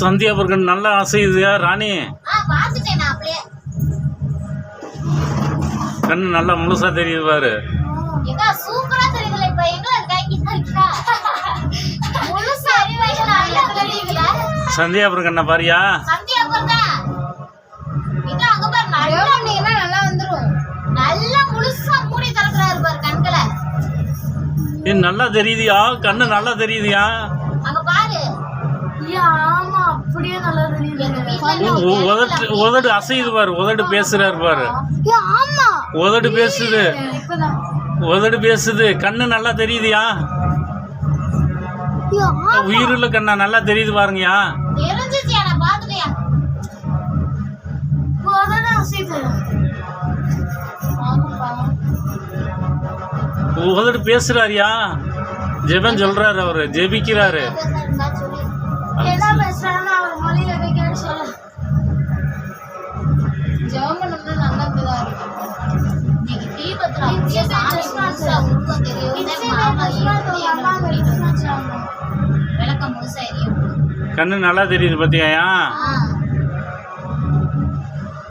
சந்தியா பர்கன் நல்லா அசையுதுயா ராணி. கண்ணு நல்லா முழுசா தெரியுது பாரு. சந்தியா பர்கன் பாரியா. நல்லா தெரியுதியா, கண்ணு நல்லா தெரியுதியா. உதடு அசையுது பாரு, உதடு பேசுறாரு பாரு, உதடு பேசுது, உதடு பேசுது. கண்ணு நல்லா தெரியுதியா, உயிருள்ள கண்ணா நல்லா தெரியுது பாருங்கயா. உதடு பேசுறாருயா, ஜெபம் சொல்றாரு, அவரு ஜெபிக்கிறாரு. கண்ணு நல்லா தெரியுது பத்தியா.